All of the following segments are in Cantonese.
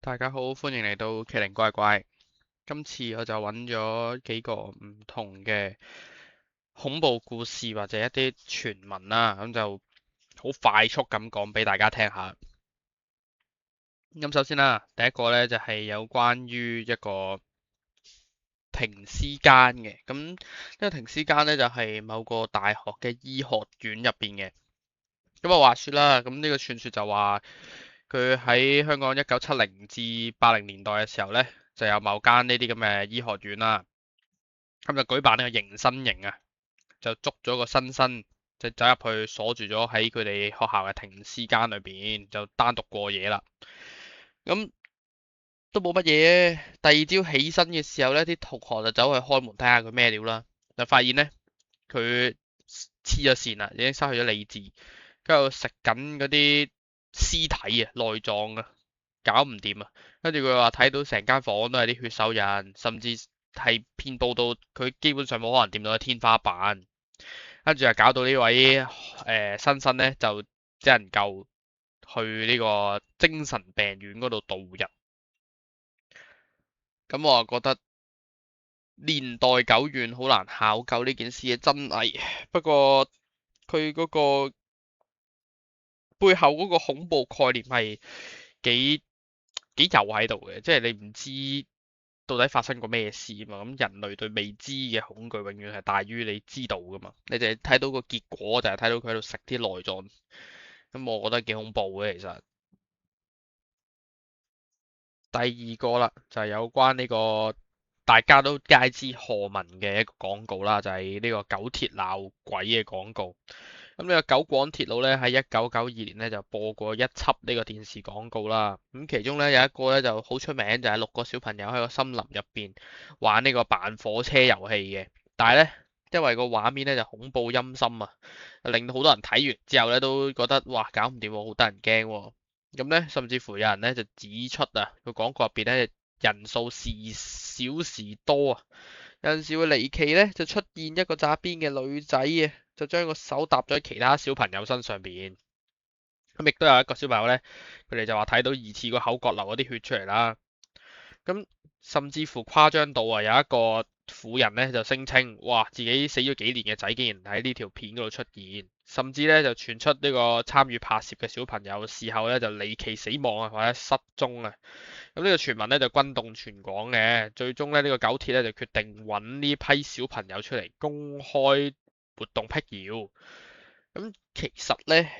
大家好，歡迎嚟到奇靈怪怪。今次我就揾咗幾個唔同嘅恐怖故事或者一啲傳聞啦，咁就好快速咁講俾大家聽下。咁首先啦，第一個呢就係有關於一個停屍間嘅。咁呢個停屍間呢，就係某個大學嘅醫學院入邊嘅。咁啊話說啦，咁呢個傳說就話佢喺香港1970至80年代嘅時候呢，就有某間呢啲咁嘅醫學院啦，咁就舉辦呢個迎新營啊，就捉咗個新生，就走入去鎖住咗喺佢哋學校嘅停屍間裏邊，就單獨過夜啦。咁都冇乜嘢。第二朝起身嘅時候呢，啲同學就走去開門睇下佢咩料啦，就發現呢，佢黐咗線啦，已經失去咗理智，跟住食緊嗰啲屍體啊、內臟啊，搞唔掂啊。跟住佢話睇到成間房都係啲血手印，甚至係遍佈到佢基本上冇可能掂到嘅天花板。跟住就搞到呢位新生呢，就只能夠去呢個精神病院嗰度度日。咁我就覺得年代久遠，好難考究呢件事嘅真偽。不過佢嗰個背後嗰個恐怖概念係幾幾有喺度嘅，即係你唔知到底發生過咩事嘛。咁人類對未知嘅恐懼永遠係大於你知道噶嘛。你淨係睇到個結果，就係睇到佢喺度食啲內臟。咁我覺得幾恐怖嘅其實。第二個啦，就係有關呢個大家都皆知賀文嘅一個廣告啦，就係呢個九鐵鬧鬼嘅廣告。咁呢個九廣鐵路咧喺1992年咧就播過一輯呢個電視廣告啦。咁其中咧有一個咧就好出名，就係6個小朋友喺個森林入邊玩呢個扮火車遊戲嘅。但係咧因為個畫面咧就恐怖陰森啊，令到好多人睇完之後咧都覺得哇搞唔掂喎，好得人驚喎。咁咧甚至乎有人咧就指出啊個廣告入邊咧人數時少時多啊。有陣時會離奇咧，就出現一個側邊嘅女仔啊，就將個手搭咗喺其他小朋友身上邊。咁亦都有一個小朋友咧，佢哋就話睇到疑似個口角流嗰啲血出嚟啦。咁甚至乎誇張到啊，有一個婦人咧就聲稱，哇，自己死咗幾年嘅仔竟然喺呢條片嗰度出現，甚至咧就傳出呢個參與拍攝嘅小朋友事後咧就離奇死亡啊，或者失蹤啊。咁呢個傳聞咧就轟動全港嘅，最終咧呢個九鐵咧就決定揾呢批小朋友出嚟公開活動辟謠。咁其實咧，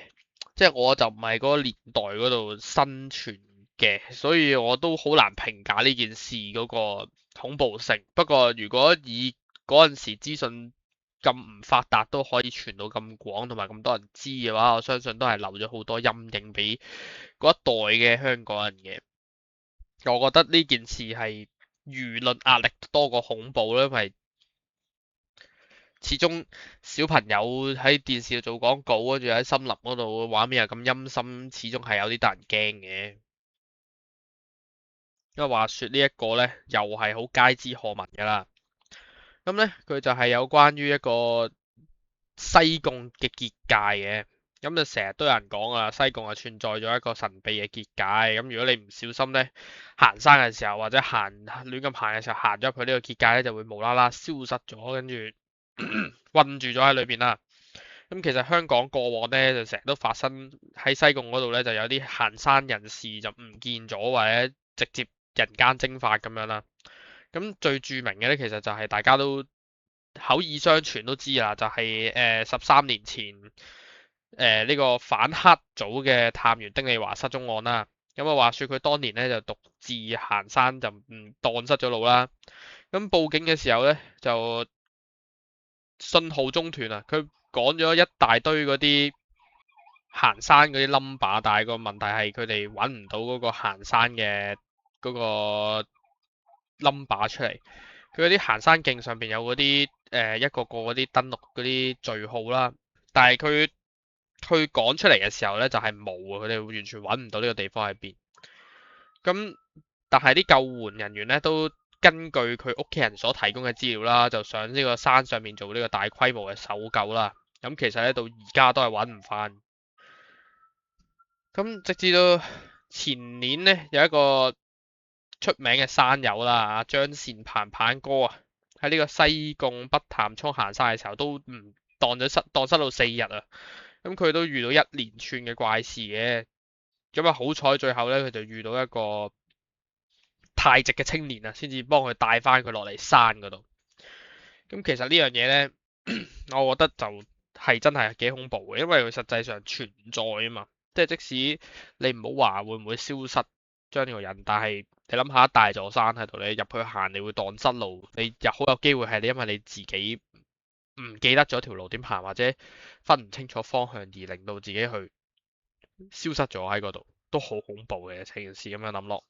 即係我就唔係嗰個年代嗰度生存嘅，所以我都好難評價呢件事嗰個恐怖性。不過如果以嗰陣時資訊咁唔發達都可以傳到咁廣，同埋咁多人知嘅話，我相信都係留咗好多陰影俾嗰一代嘅香港人嘅。我覺得呢件事係輿論壓力多過恐怖啦，因為始終小朋友喺電視度做廣告，跟住喺森林嗰度畫面又咁陰森，始終係有啲得人驚嘅。因為話說呢一個呢，又係好街知巷聞噶啦。咁呢，佢就係有關於一個西貢嘅結界嘅。咁就成日都有人講啊，西貢啊存在咗一個神秘嘅結界。咁如果你唔小心呢，行山嘅時候或者亂咁行嘅時候行咗入去呢個結界呢，就會無啦啦消失咗，跟住困住咗喺裏邊啦。咁其實香港過往呢，就成日都發生喺西貢嗰度呢，就有啲行山人士就唔見咗或者直接人間蒸發咁樣啦。咁最著名嘅呢，其實就係大家都口耳相傳都知啦，就係13年前呢個反黑組嘅探員丁利華失蹤案啦。咁啊話說佢當年呢，就獨自行山就唔蕩失咗路啦。咁報警嘅時候呢，就信號中斷啊，佢講咗一大堆嗰啲行山嗰啲 number，但係個問題係佢哋揾唔到嗰個行山嘅嗰個 number 出嚟。佢嗰啲行山徑上邊有嗰啲一個個嗰啲登錄嗰啲序號啦，但係佢講出嚟嘅時候呢，就係冇啊，佢哋完全揾唔到呢個地方喺邊。咁但係啲救援人員咧都根據佢屋企人所提供嘅資料啦，就上呢個山上面做呢個大規模嘅搜救啦。咁其實咧到而家都係揾唔翻。咁直至到前年呢，有一個出名嘅山友啦，張善鵬鵬哥啊，喺呢個西貢北潭涌行山嘅時候都唔蕩失路4日啊，咁佢都遇到一連串嘅怪事嘅，咁啊好彩最後咧佢就遇到一個太直嘅青年啊，先至幫佢帶翻佢落嚟山嗰度。咁其實呢樣嘢呢，我覺得就係真係幾恐怖嘅，因為佢實際上存在啊嘛。即係即使你唔好話會唔會消失將呢個人，但係你諗下一大座山喺度，你入去行，你會蕩失路，你又好有機會係你因為你自己唔記得咗條路點行，或者分唔清楚方向而令到自己去消失咗喺嗰度，都好恐怖嘅成件事咁樣諗落。